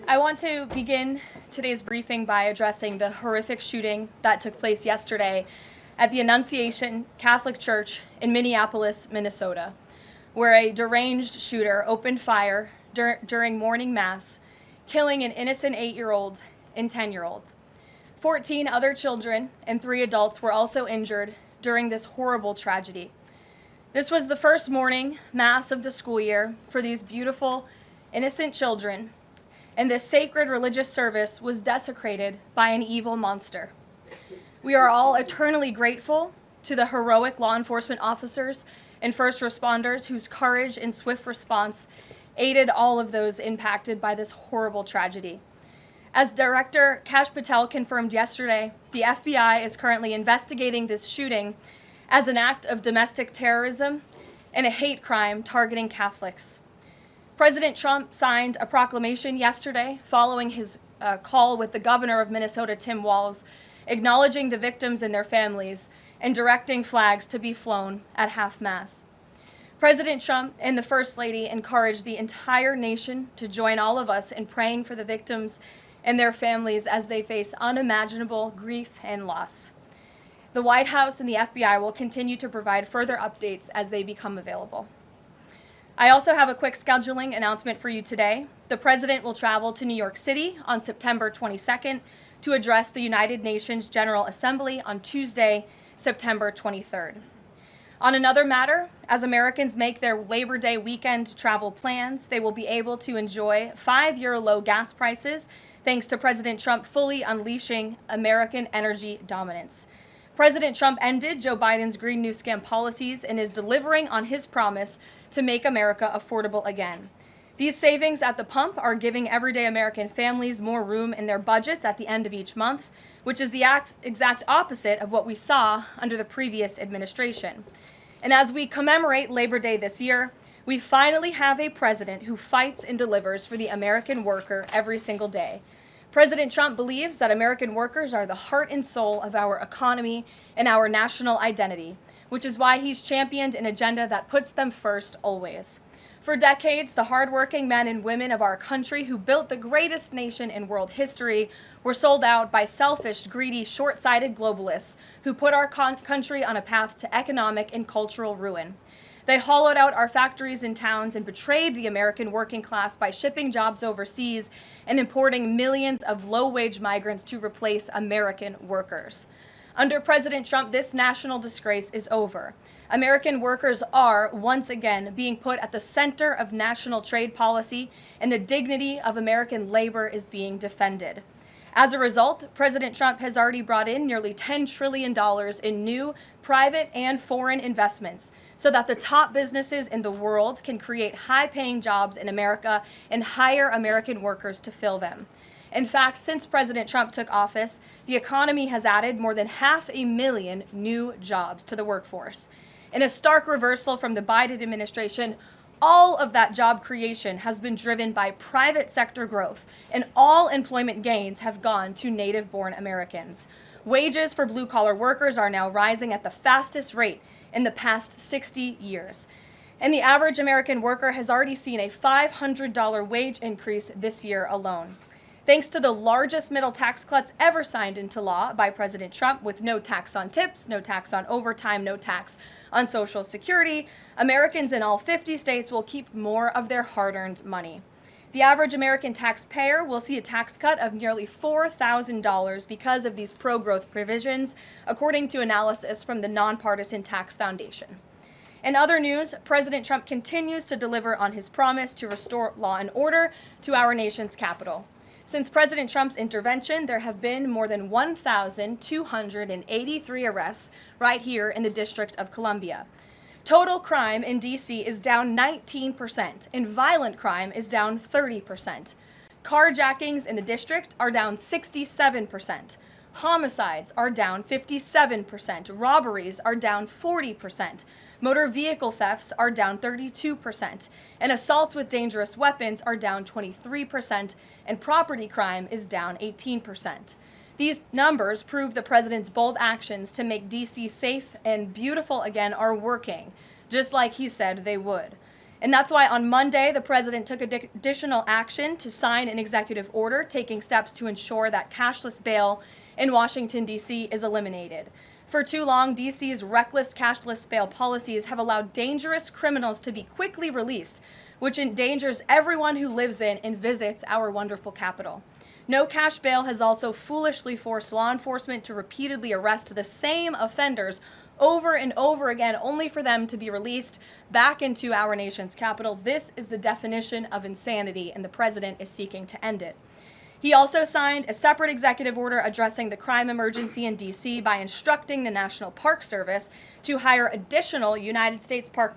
I want to begin today's briefing by addressing the horrific shooting that took place yesterday at the Annunciation Catholic Church in Minneapolis, Minnesota, where a deranged shooter opened fire during morning mass, killing an innocent 8-year-old and 10-year-old. 14 other children and 3 adults were also injured during this horrible tragedy. This was the first morning mass of the school year for these beautiful, innocent children, and this sacred religious service was desecrated by an evil monster. We are all eternally grateful to the heroic law enforcement officers and first responders whose courage and swift response aided all of those impacted by this horrible tragedy. As Director Kash Patel confirmed yesterday, the FBI is currently investigating this shooting as an act of domestic terrorism and a hate crime targeting Catholics. President Trump signed a proclamation yesterday following his call with the governor of Minnesota, Tim Walz, acknowledging the victims and their families and directing flags to be flown at half-mast. President Trump and the First Lady encouraged the entire nation to join all of us in praying for the victims and their families as they face unimaginable grief and loss. The White House and the FBI will continue to provide further updates as they become available. I also have a quick scheduling announcement for you today. The President will travel to New York City on September 22nd to address the United Nations General Assembly on Tuesday, September 23rd. On another matter, as Americans make their Labor Day weekend travel plans, they will be able to enjoy 5-year low gas prices thanks to President Trump fully unleashing American energy dominance. President Trump ended Joe Biden's Green New Scam policies and is delivering on his promise to make America affordable again. These savings at the pump are giving everyday American families more room in their budgets at the end of each month, which is the exact opposite of what we saw under the previous administration. And as we commemorate Labor Day this year, we finally have a president who fights and delivers for the American worker every single day. President Trump believes that American workers are the heart and soul of our economy and our national identity, which is why he's championed an agenda that puts them first always. For decades, the hardworking men and women of our country who built the greatest nation in world history were sold out by selfish, greedy, short-sighted globalists who put our country on a path to economic and cultural ruin. They hollowed out our factories and towns and betrayed the American working class by shipping jobs overseas and importing millions of low-wage migrants to replace American workers. Under President Trump, this national disgrace is over. American workers are, once again, being put at the center of national trade policy, and the dignity of American labor is being defended. As a result, President Trump has already brought in nearly $10 trillion in new private and foreign investments so that the top businesses in the world can create high-paying jobs in America and hire American workers to fill them. In fact, since President Trump took office, the economy has added more than 500,000 new jobs to the workforce. In a stark reversal from the Biden administration, all of that job creation has been driven by private sector growth, and all employment gains have gone to native-born Americans. Wages for blue-collar workers are now rising at the fastest rate in the past 60 years. And the average American worker has already seen a $500 wage increase this year alone. Thanks to the largest middle tax cuts ever signed into law by President Trump, with no tax on tips, no tax on overtime, no tax on Social Security, Americans in all 50 states will keep more of their hard-earned money. The average American taxpayer will see a tax cut of nearly $4,000 because of these pro-growth provisions, according to analysis from the Nonpartisan Tax Foundation. In other news, President Trump continues to deliver on his promise to restore law and order to our nation's capital. Since President Trump's intervention, there have been more than 1,283 arrests right here in the District of Columbia. Total crime in D.C. is down 19%, and violent crime is down 30%. Carjackings in the district are down 67%. Homicides are down 57%. Robberies are down 40%. Motor vehicle thefts are down 32%. And assaults with dangerous weapons are down 23%. And property crime is down 18%. These numbers prove the president's bold actions to make D.C. safe and beautiful again are working, just like he said they would. And that's why on Monday, the president took additional action to sign an executive order taking steps to ensure that cashless bail in Washington, D.C. is eliminated. For too long, D.C.'s reckless cashless bail policies have allowed dangerous criminals to be quickly released, which endangers everyone who lives in and visits our wonderful capital. No cash bail has also foolishly forced law enforcement to repeatedly arrest the same offenders over and over again, only for them to be released back into our nation's capital. This is the definition of insanity, and the president is seeking to end it. He also signed a separate executive order addressing the crime emergency in D.C. by instructing the National Park Service to hire additional United States Park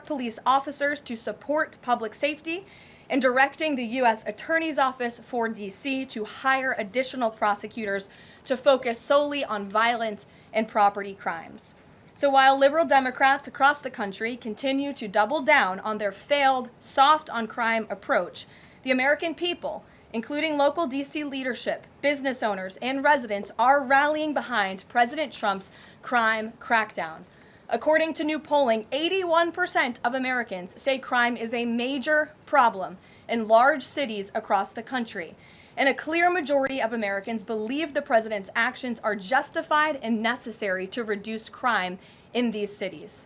Police officers to support public safety, and directing the U.S. Attorney's Office for D.C. to hire additional prosecutors to focus solely on violent and property crimes. So while liberal Democrats across the country continue to double down on their failed soft on crime approach, the American people, including local D.C. leadership, business owners, and residents, are rallying behind President Trump's crime crackdown. According to new polling, 81% of Americans say crime is a major problem in large cities across the country. And a clear majority of Americans believe the president's actions are justified and necessary to reduce crime in these cities.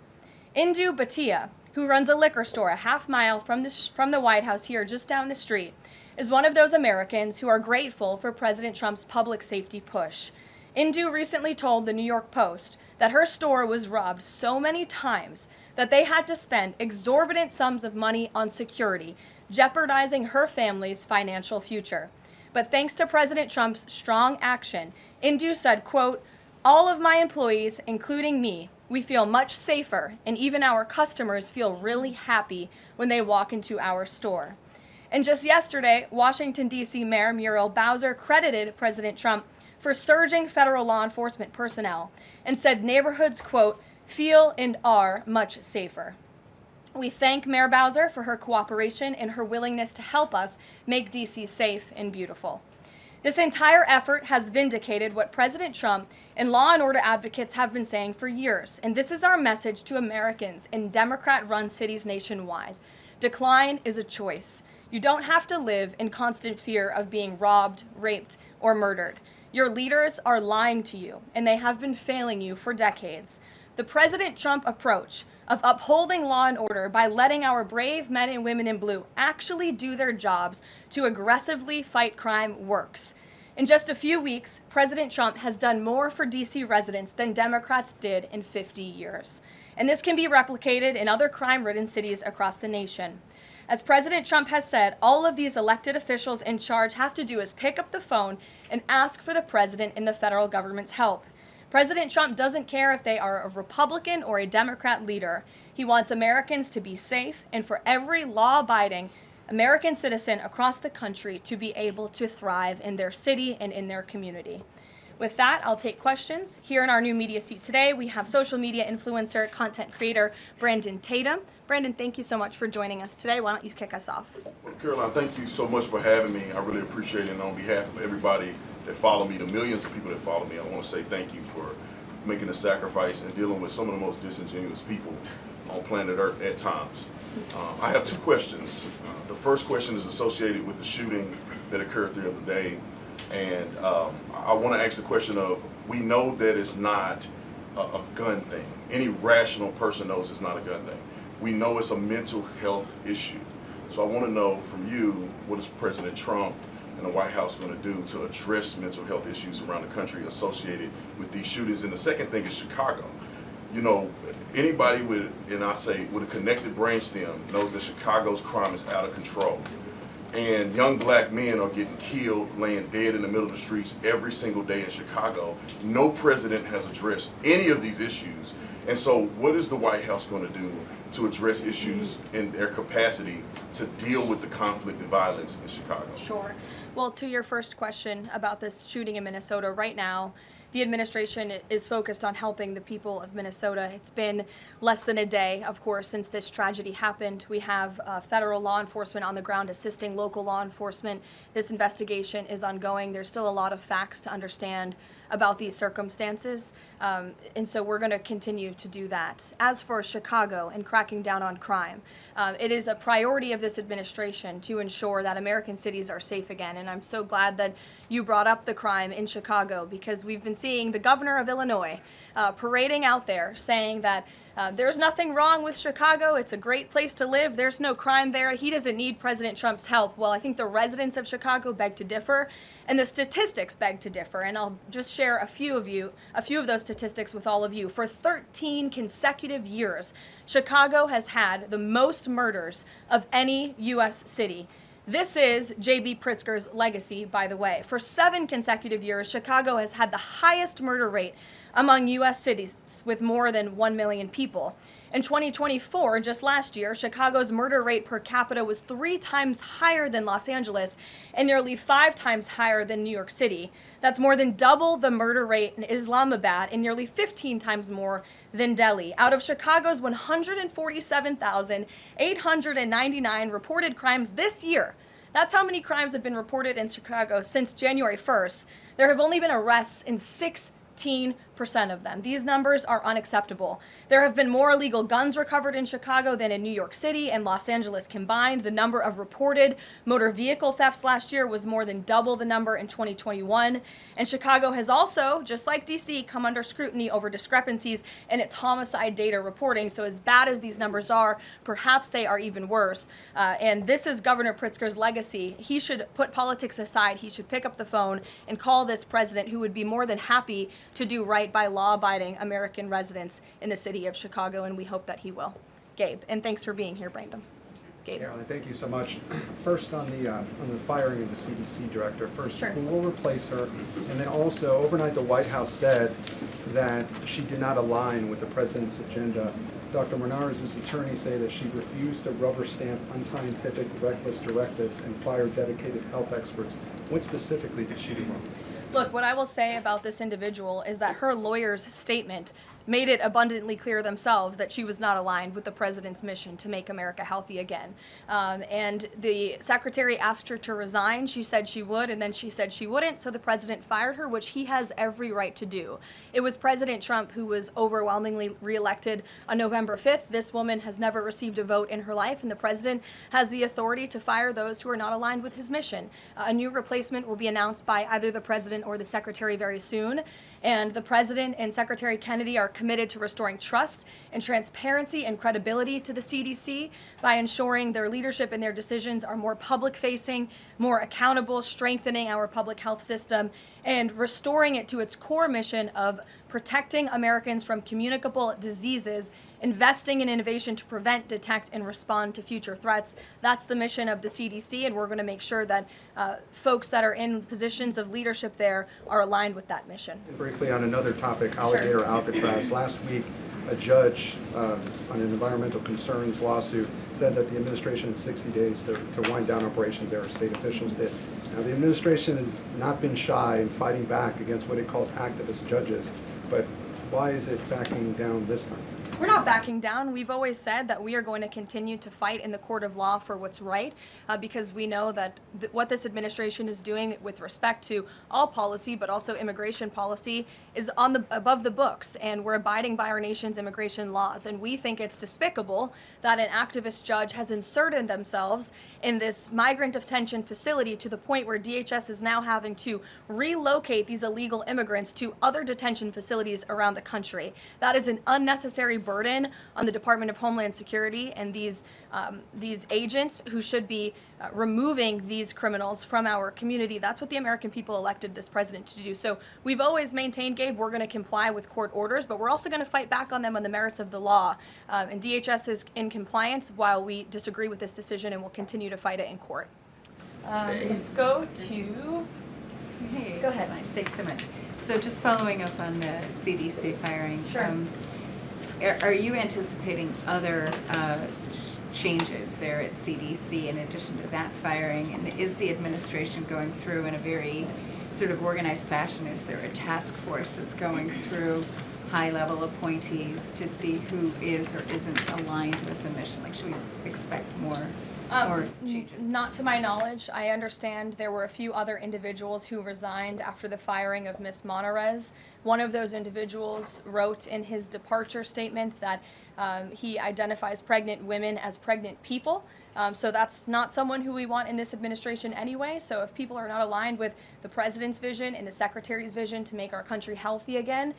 Indu Bhatia, who runs a liquor store a half mile from the White House here just down the street, is one of those Americans who are grateful for President Trump's public safety push. Indu recently told the New York Post that her store was robbed so many times that they had to spend exorbitant sums of money on security, jeopardizing her family's financial future. But thanks to President Trump's strong action, Indu said, quote, "All of my employees, including me, we feel much safer, and even our customers feel really happy when they walk into our store." And just yesterday, Washington, D.C. Mayor Muriel Bowser credited President Trump for surging federal law enforcement personnel and said neighborhoods, quote, "feel and are much safer." We thank Mayor Bowser for her cooperation and her willingness to help us make D.C. safe and beautiful. This entire effort has vindicated what President Trump and law and order advocates have been saying for years, and this is our message to Americans in Democrat-run cities nationwide. Decline is a choice. You don't have to live in constant fear of being robbed, raped, or murdered. Your leaders are lying to you, and they have been failing you for decades. The President Trump approach of upholding law and order by letting our brave men and women in blue actually do their jobs to aggressively fight crime works. In just a few weeks, President Trump has done more for D.C. residents than Democrats did in 50 years. And this can be replicated in other crime-ridden cities across the nation. As President Trump has said, all of these elected officials in charge have to do is pick up the phone and ask for the president and the federal government's help. President Trump doesn't care if they are a Republican or a Democrat leader. He wants Americans to be safe and for every law-abiding American citizen across the country to be able to thrive in their city and in their community. With that, I'll take questions. Here in our new media seat today, we have social media influencer, content creator, Brandon Tatum. Brandon, thank you so much for joining us today. Why don't you kick us off? Well, Caroline, thank you so much for having me. I really appreciate it. And on behalf of everybody that follow me, the millions of people that follow me, I want to say thank you for making a sacrifice and dealing with some of the most disingenuous people on planet Earth at times. I have two questions. The first question is associated with the shooting that occurred the other day. And I want to ask the question of, we know that it's not a gun thing. Any rational person knows it's not a gun thing. We know it's a mental health issue. So I want to know from you, what is President Trump and the White House going to do to address mental health issues around the country associated with these shootings? And the second thing is Chicago. You know, anybody with, and I say, with a connected brainstem knows that Chicago's crime is out of control. And young black men are getting killed, laying dead in the middle of the streets every single day in Chicago. No president has addressed any of these issues. And so what is the White House going to do to address issues in their capacity to deal with the conflict and violence in Chicago? Sure. Well, to your first question about this shooting in Minnesota, right now, the administration is focused on helping the people of Minnesota. It's been less than a day, of course, since this tragedy happened. We have federal law enforcement on the ground assisting local law enforcement. This investigation is ongoing. There's still a lot of facts to understand about these circumstances, and so we're going to continue to do that. As for Chicago and cracking down on crime, it is a priority of this administration to ensure that American cities are safe again, and I'm so glad that you brought up the crime in Chicago, because we've been seeing the governor of Illinois parading out there saying that there's nothing wrong with Chicago. It's a great place to live. There's no crime there. He doesn't need President Trump's help. Well, I think the residents of Chicago beg to differ, and the statistics beg to differ. And I'll just share a few of those statistics with all of you. For 13 consecutive years, Chicago has had the most murders of any U.S. city. This is J.B. Pritzker's legacy, by the way. For 7 consecutive years, Chicago has had the highest murder rate among U.S. cities with more than 1 million people. In 2024, just last year, Chicago's murder rate per capita was 3 times higher than Los Angeles and nearly 5 times higher than New York City. That's more than double the murder rate in Islamabad and nearly 15 times more than Delhi. Out of Chicago's 147,899 reported crimes this year, that's how many crimes have been reported in Chicago since January 1st. There have only been arrests in 16% of them. These numbers are unacceptable. There have been more illegal guns recovered in Chicago than in New York City and Los Angeles combined. The number of reported motor vehicle thefts last year was more than double the number in 2021. And Chicago has also, just like DC, come under scrutiny over discrepancies in its homicide data reporting. So as bad as these numbers are, perhaps they are even worse. And this is Governor Pritzker's legacy. He should put politics aside. He should pick up the phone and call this president, who would be more than happy to do right by law-abiding American residents in the city of Chicago, and we hope that he will. Gabe, and thanks for being here, Brandon. Gabe. Caroline, thank you so much. First on the firing of the CDC director. First, Sure. Who will replace her? And then also, overnight the White House said that she did not align with the president's agenda. Dr. Menard's attorneys say that she refused to rubber stamp unscientific, reckless directives and fire dedicated health experts. What specifically did she do wrong? Look, what I will say about this individual is that her lawyer's statement made it abundantly clear themselves that she was not aligned with the president's mission to make America healthy again. And the secretary asked her to resign. She said she would, and then she said she wouldn't, so the president fired her, which he has every right to do. It was President Trump who was overwhelmingly reelected on November 5th. This woman has never received a vote in her life, and the president has the authority to fire those who are not aligned with his mission. A new replacement will be announced by either the president or the secretary very soon. And the president and Secretary Kennedy are committed to restoring trust and transparency and credibility to the CDC by ensuring their leadership and their decisions are more public-facing, more accountable, strengthening our public health system, and restoring it to its core mission of protecting Americans from communicable diseases, investing in innovation to prevent, detect, and respond to future threats. That's the mission of the CDC, and we're going to make sure that folks that are in positions of leadership there are aligned with that mission. And briefly on another topic, alligator Alcatraz. Last week, a judge on an environmental concerns lawsuit said that the administration had 60 days to wind down operations there, state officials did. Now, the administration has not been shy in fighting back against what it calls activist judges, but why is it backing down this time? We're not backing down. We've always said that we are going to continue to fight in the court of law for what's right, because we know that what this administration is doing with respect to all policy, but also immigration policy, is above the books, and we're abiding by our nation's immigration laws. And we think it's despicable that an activist judge has inserted themselves in this migrant detention facility to the point where DHS is now having to relocate these illegal immigrants to other detention facilities around the country. That is an unnecessary burden on the Department of Homeland Security and these agents who should be removing these criminals from our community. That's what the American people elected this president to do. So we've always maintained, Gabe, we're going to comply with court orders, but we're also going to fight back on them on the merits of the law. And DHS is in compliance while we disagree with this decision, and we'll continue to fight it in court. Let's go to... Hey, Go ahead. Thanks so much. So just following up on the CDC firing. Sure. Are you anticipating other changes there at CDC in addition to that firing? And is the administration going through in a very sort of organized fashion? Is there a task force that's going through high-level appointees to see who is or isn't aligned with the mission? Like, should we expect more or changes? Not to my knowledge. I understand there were a few other individuals who resigned after the firing of Ms. Monarez. One of those individuals wrote in his departure statement that he identifies pregnant women as pregnant people. So that's not someone who we want in this administration anyway. So if people are not aligned with the president's vision and the secretary's vision to make our country healthy again,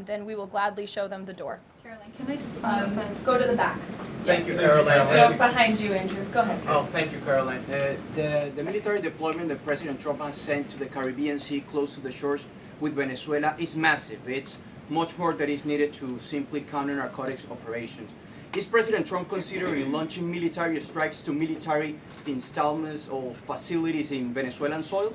then we will gladly show them the door. Caroline, can I just Go to the back. Thank you, Yes. Caroline. Go behind you, Andrew. Go ahead. Oh, thank you, Caroline. The military deployment that President Trump has sent to the Caribbean Sea close to the shores with Venezuela is massive. It's much more that is needed to simply counter narcotics operations. Is President Trump considering launching military strikes to military installments or facilities in Venezuelan soil?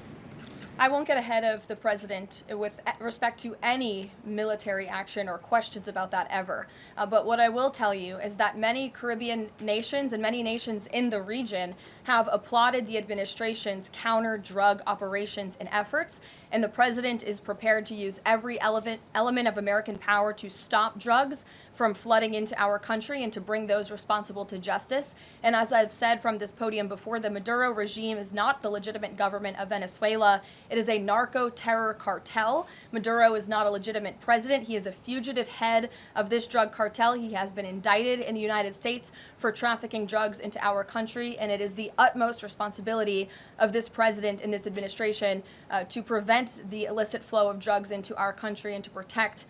I won't get ahead of the president with respect to any military action or questions about that ever. But what I will tell you is that many Caribbean nations and many nations in the region have applauded the administration's counter-drug operations and efforts, and the president is prepared to use every element of American power to stop drugs from flooding into our country and to bring those responsible to justice. And as I've said from this podium before, the Maduro regime is not the legitimate government of Venezuela. It is a narco-terror cartel. Maduro is not a legitimate president. He is a fugitive head of this drug cartel. He has been indicted in the United States for trafficking drugs into our country, and it is the utmost responsibility of this president and this administration to prevent the illicit flow of drugs into our country and to protect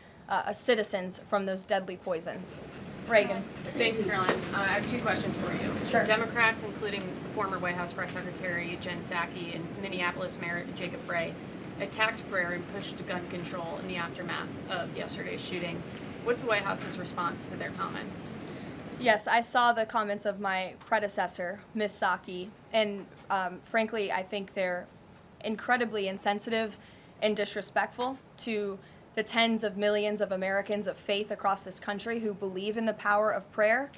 citizens from those deadly poisons. Reagan. Thanks, Caroline. I have two questions for you. Sure. Democrats, including former White House Press Secretary Jen Psaki and Minneapolis Mayor Jacob Frey, attacked prayer and pushed gun control in the aftermath of yesterday's shooting. What's the White House's response to their comments? Yes, I saw the comments of my predecessor, Ms. Psaki, and frankly, I think they're incredibly insensitive and disrespectful to the tens of millions of Americans of faith across this country who believe in the power of prayer,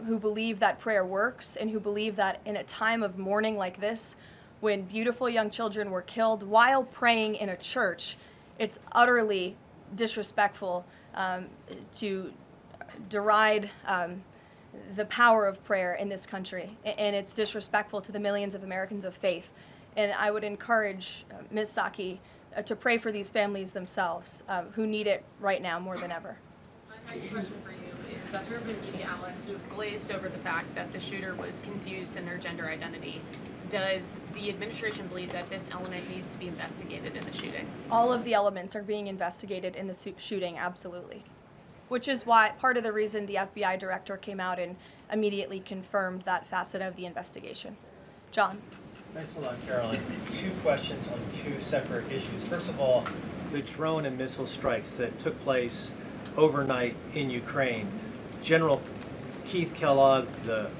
who believe that prayer works, and who believe that in a time of mourning like this, when beautiful young children were killed while praying in a church, it's utterly disrespectful to deride the power of prayer in this country, and it's disrespectful to the millions of Americans of faith. And I would encourage Ms. Psaki to pray for these families themselves who need it right now more than ever. My second question for you is that there have been media outlets who have glazed over the fact that the shooter was confused in their gender identity. Does the administration believe that this element needs to be investigated in the shooting? All of the elements are being investigated in the shooting, absolutely. Which is why part of the reason the FBI director came out and immediately confirmed that facet of the investigation. John. Thanks a lot, Caroline. Two questions on two separate issues. First of all, the drone and missile strikes that took place overnight in Ukraine. General Keith Kellogg, the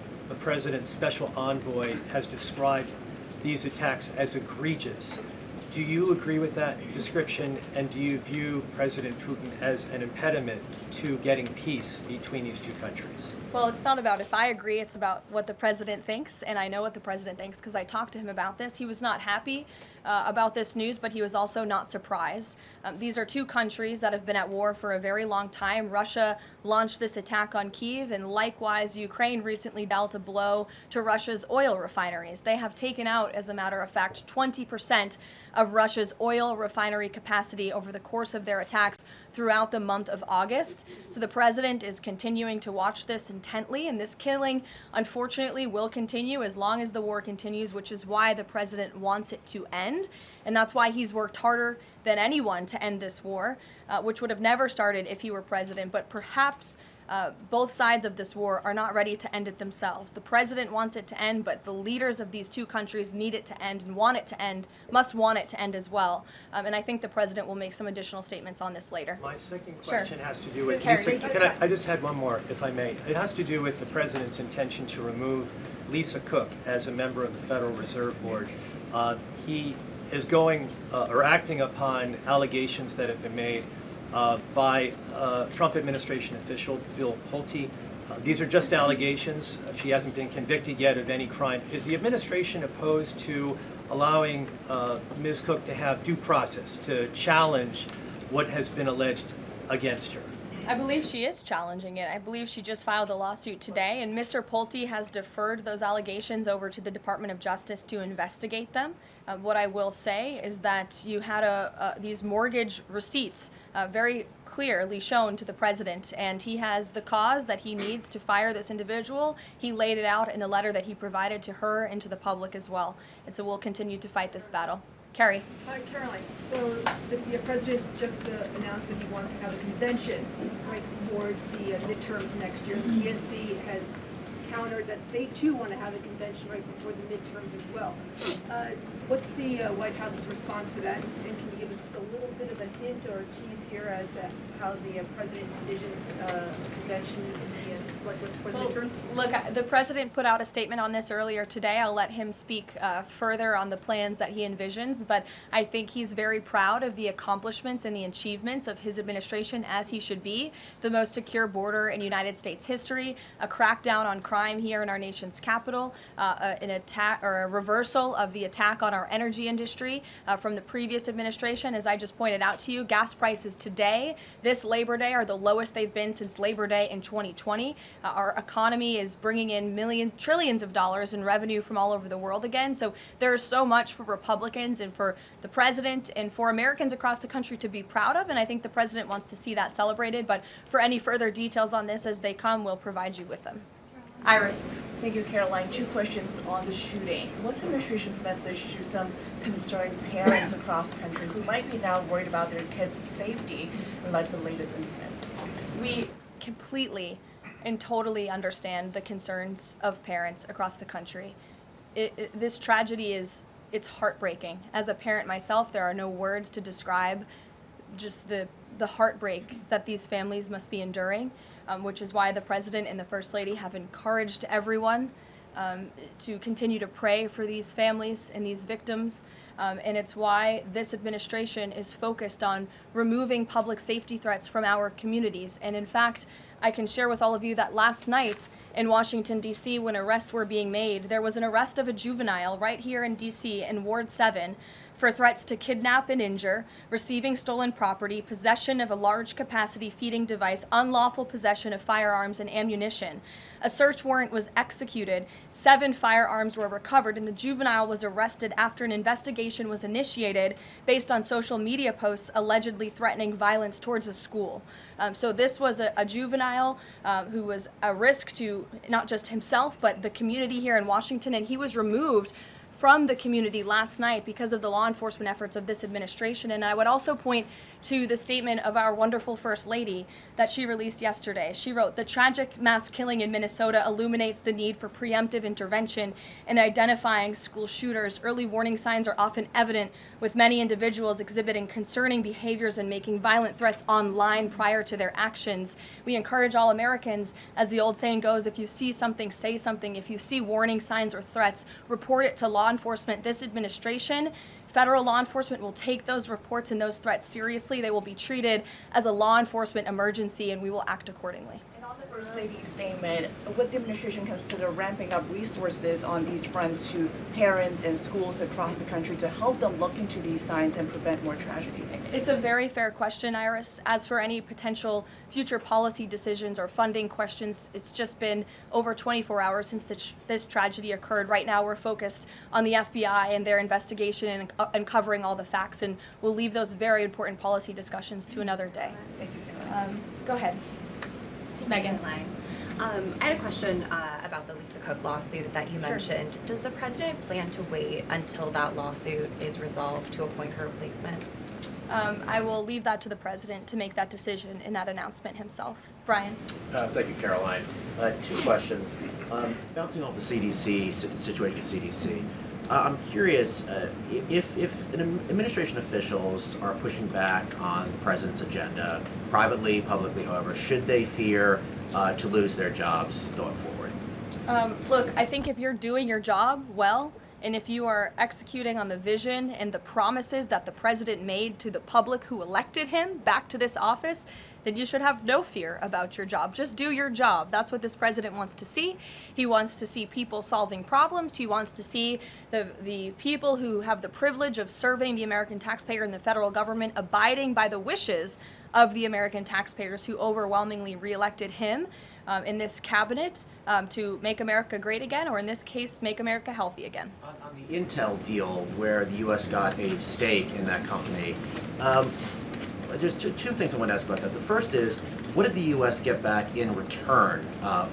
president's special envoy, has described these attacks as egregious. Do you agree with that description, and do you view President Putin as an impediment to getting peace between these two countries? Well, it's not about if I agree, it's about what the president thinks, and I know what the president thinks because I talked to him about this. He was not happy about this news, but he was also not surprised. These are two countries that have been at war for a very long time. Russia launched this attack on Kyiv, and likewise, Ukraine recently dealt a blow to Russia's oil refineries. They have taken out, as a matter of fact, 20% of Russia's oil refinery capacity over the course of their attacks throughout the month of August. So the president is continuing to watch this intently, and this killing, unfortunately, will continue as long as the war continues, which is why the president wants it to end. And that's why he's worked harder than anyone to end this war, which would have never started if he were president. But perhaps both sides of this war are not ready to end it themselves. The president wants it to end, but the leaders of these two countries need it to end and want it to end, must want it to end as well. And I think the president will make some additional statements on this later. My second question has to do with, Carrie. I just had one more, if I may. It has to do with the president's intention to remove Lisa Cook as a member of the Federal Reserve Board. He is going or acting upon allegations that have been made by Trump administration official Bill Pulte. These are just allegations. She hasn't been convicted yet of any crime. Is the administration opposed to allowing Ms. Cook to have due process, to challenge what has been alleged against her? I believe she is challenging it. I believe she just filed a lawsuit today, and Mr. Pulte has deferred those allegations over to the Department of Justice to investigate them. What I will say is that you had these mortgage receipts very clearly shown to the president, and he has the cause that he needs to fire this individual. He laid it out in the letter that he provided to her and to the public as well. And so we'll continue to fight this battle. Carrie. Hi, Caroline. So the president just announced that he wants to have a convention right before the midterms next year. The DNC has countered that they too want to have a convention right before the midterms as well. What's the White House's response to that? And can you give us just a little bit of a hint or a tease here as to how the president envisions a convention for the midterms? Look, the president put out a statement on this earlier today. I'll let him speak further on the plans that he envisions, but I think he's very proud of the accomplishments and the achievements of his administration, as he should be. The most secure border in United States history, a crackdown on crime here in our nation's capital, an attack or a reversal of the attack on our energy industry from the previous administration. As I just pointed out to you, gas prices today, this Labor Day, are the lowest they've been since Labor Day in 2020. Our economy is bringing in trillions of dollars in revenue from all over the world again. So there's so much for Republicans and for the president and for Americans across the country to be proud of, and I think the president wants to see that celebrated. But for any further details on this as they come, we'll provide you with them. Iris. Thank you, Caroline. 2 questions on the shooting. What's the administration's message to some concerned parents across the country who might be now worried about their kids' safety in light of the latest incident? We completely and totally understand the concerns of parents across the country. This tragedy it's heartbreaking. As a parent myself, there are no words to describe just the heartbreak that these families must be enduring, which is why the president and the first lady have encouraged everyone to continue to pray for these families and these victims. And it's why this administration is focused on removing public safety threats from our communities. And in fact, I can share with all of you that last night in Washington, D.C., when arrests were being made, there was an arrest of a juvenile right here in D.C. in Ward 7 for threats to kidnap and injure, receiving stolen property, possession of a large capacity feeding device, unlawful possession of firearms and ammunition. A search warrant was executed, 7 firearms were recovered, and the juvenile was arrested after an investigation was initiated based on social media posts allegedly threatening violence towards a school. So this was a juvenile who was a risk to not just himself, but the community here in Washington, and he was removed from the community last night because of the law enforcement efforts of this administration. And I would also point to the statement of our wonderful First Lady that she released yesterday. She wrote, "The tragic mass killing in Minnesota illuminates the need for preemptive intervention in identifying school shooters. Early warning signs are often evident, with many individuals exhibiting concerning behaviors and making violent threats online prior to their actions. We encourage all Americans, as the old saying goes, if you see something, say something. If you see warning signs or threats, report it to law enforcement. This administration, federal law enforcement, will take those reports and those threats seriously. They will be treated as a law enforcement emergency, and we will act accordingly." And on the First Lady's statement, would the administration consider ramping up resources on these fronts to parents and schools across the country to help them look into these signs and prevent more tragedies? It's a very fair question, Iris. As for any potential future policy decisions or funding questions, it's just been over 24 hours since this tragedy occurred. Right now, we're focused on the FBI and their investigation and uncovering all the facts, and we'll leave those very important policy discussions to another day. Thank you, Caroline. Go ahead. Megan. I had a question about the Lisa Cook lawsuit that you mentioned. Does the president plan to wait until that lawsuit is resolved to appoint her replacement? I will leave that to the president to make that decision in that announcement himself. Brian. Thank you, Caroline. 2 questions. Bouncing off the CDC, situation at CDC, I'm curious if administration officials are pushing back on the president's agenda, privately, publicly, however, should they fear to lose their jobs going forward? Look, I think if you're doing your job well And if you are executing on the vision and the promises that the president made to the public who elected him back to this office, then you should have no fear about your job. Just do your job. That's what this president wants to see. He wants to see people solving problems. He wants to see the people who have the privilege of serving the American taxpayer and the federal government abiding by the wishes of the American taxpayers who overwhelmingly reelected him in this cabinet to make America great again, or in this case, make America healthy again. On the Intel deal, where the U.S. got a stake in that company, there's two things I want to ask about that. The first is, what did the U.S. get back in return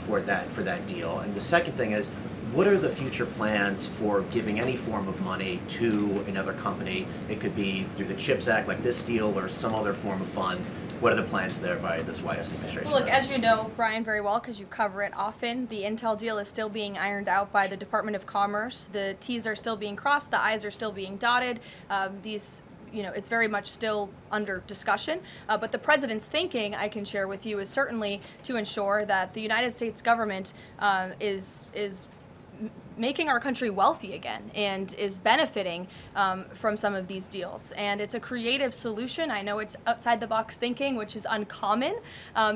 for that deal? And the second thing is, what are the future plans for giving any form of money to another company? It could be through the CHIPS Act, like this deal, or some other form of funds. What are the plans there by this White House administration? Well, look, as you know, Brian, very well, because you cover it often, the Intel deal is still being ironed out by the Department of Commerce. The T's are still being crossed, the I's are still being dotted. It's very much still under discussion. But the president's thinking, I can share with you, is certainly to ensure that the United States government is making our country wealthy again and is benefiting from some of these deals. And it's a creative solution. I know it's outside the box thinking, which is uncommon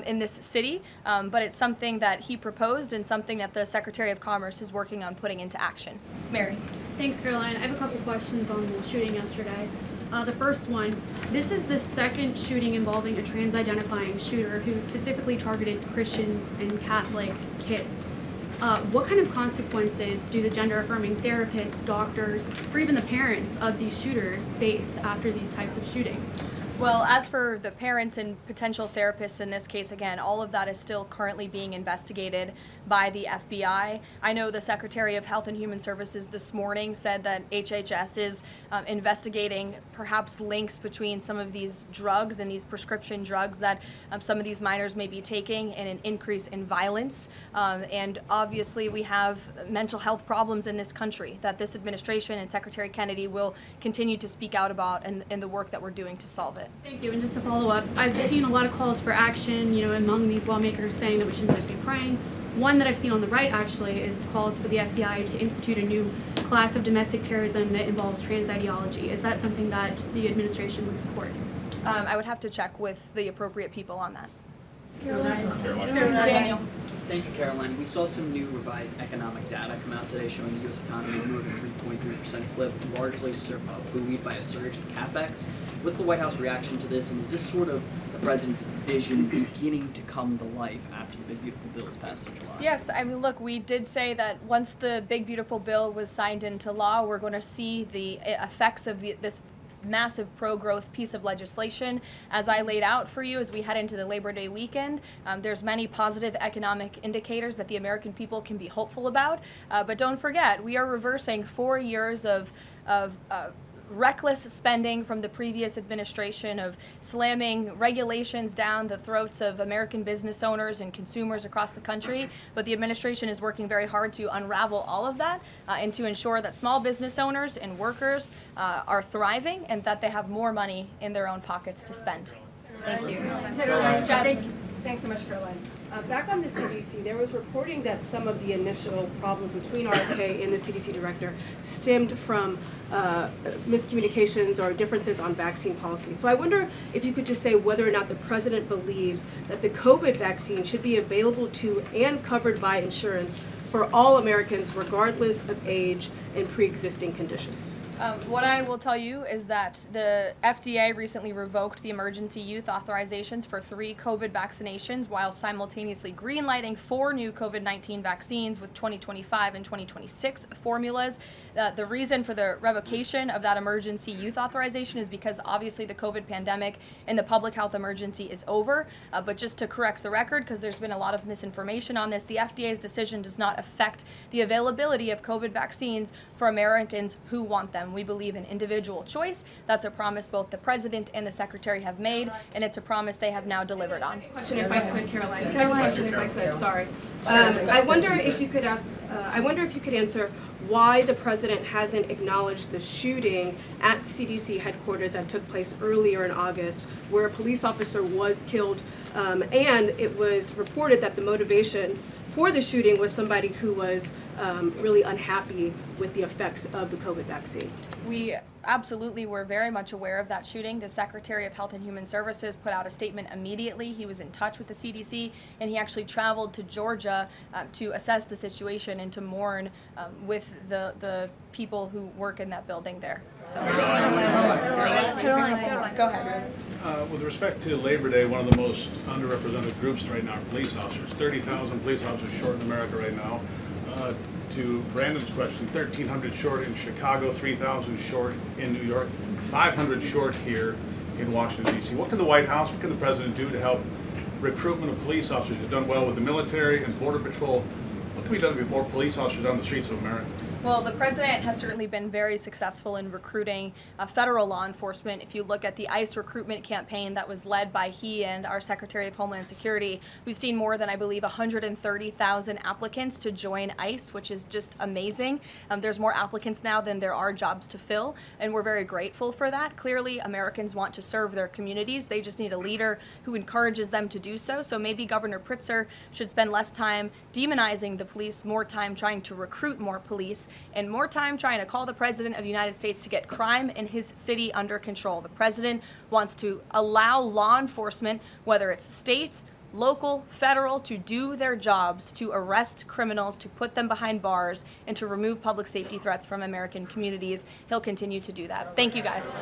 in this city, but it's something that he proposed and something that the Secretary of Commerce is working on putting into action. Mary. Thanks, Caroline. I have a couple questions on the shooting yesterday. The first one, this is the second shooting involving a trans-identifying shooter who specifically targeted Christians and Catholic kids. What kind of consequences do the gender-affirming therapists, doctors, or even the parents of these shooters face after these types of shootings? Well, as for the parents and potential therapists in this case, again, all of that is still currently being investigated by the FBI. I know the Secretary of Health and Human Services this morning said that HHS is investigating perhaps links between some of these drugs and these prescription drugs that some of these minors may be taking and an increase in violence. And obviously we have mental health problems in this country that this administration and Secretary Kennedy will continue to speak out about in the work that we're doing to solve it. Thank you. And just to follow up, I've seen a lot of calls for action, among these lawmakers saying that we shouldn't just be praying. One that I've seen on the right, actually, is calls for the FBI to institute a new class of domestic terrorism that involves trans ideology. Is that something that the administration would support? I would have to check with the appropriate people on that. Daniel. Thank you, Caroline. We saw some new revised economic data come out today showing the U.S. economy moved at a 3.3% clip, largely buoyed by a surge in capex. What's the White House reaction to this, and is this sort of the president's vision beginning to come to life after the Big Beautiful Bill was passed in July? Yes, I mean, look, we did say that once the Big Beautiful Bill was signed into law, we're going to see the effects of this massive pro-growth piece of legislation. As I laid out for you as we head into the Labor Day weekend, there's many positive economic indicators that the American people can be hopeful about. But don't forget, we are reversing 4 years of reckless spending from the previous administration, of slamming regulations down the throats of American business owners and consumers across the country. But the administration is working very hard to unravel all of that and to ensure that small business owners and workers are thriving and that they have more money in their own pockets to spend. Thank you. Thanks so much, Caroline. Back on the CDC, there was reporting that some of the initial problems between RFK and the CDC director stemmed from miscommunications or differences on vaccine policy. So I wonder if you could just say whether or not the president believes that the COVID vaccine should be available to and covered by insurance for all Americans, regardless of age and pre-existing conditions. What I will tell you is that the FDA recently revoked the emergency use authorizations for 3 COVID vaccinations while simultaneously greenlighting 4 new COVID-19 vaccines with 2025 and 2026 formulas. The reason for the revocation of that emergency use authorization is because obviously the COVID pandemic and the public health emergency is over. But just to correct the record, because there's been a lot of misinformation on this, the FDA's decision does not affect the availability of COVID vaccines for Americans who want them. We believe in individual choice. That's a promise both the president and the secretary have made, and it's a promise they have now delivered on. Question, if I could, Caroline. Second question, if I could. Sorry. I wonder if you could answer why the president hasn't acknowledged the shooting at CDC headquarters that took place earlier in August, where a police officer was killed, and it was reported that the motivation for the shooting was somebody who was really unhappy with the effects of the COVID vaccine. We absolutely were very much aware of that shooting. The Secretary of Health and Human Services put out a statement immediately. He was in touch with the CDC, and he actually traveled to Georgia to assess the situation and to mourn with the people who work in that building there. So. Go ahead. With respect to Labor Day, one of the most underrepresented groups right now are police officers. 30,000 police officers short in America right now. To Brandon's question, 1,300 short in Chicago, 3,000 short in New York, 500 short here in Washington, D.C. What can the White House, what can the President do to help recruitment of police officers? You've done well with the military and Border Patrol. What can be done to get more police officers on the streets of America? Well, the president has certainly been very successful in recruiting federal law enforcement. If you look at the ICE recruitment campaign that was led by he and our Secretary of Homeland Security, we've seen more than, I believe, 130,000 applicants to join ICE, which is just amazing. There's more applicants now than there are jobs to fill, and we're very grateful for that. Clearly, Americans want to serve their communities. They just need a leader who encourages them to do so. So maybe Governor Pritzker should spend less time demonizing the police, more time trying to recruit more police, and more time trying to call the President of the United States to get crime in his city under control. The President wants to allow law enforcement, whether it's state, local, federal, to do their jobs, to arrest criminals, to put them behind bars, and to remove public safety threats from American communities. He'll continue to do that. Thank you, guys.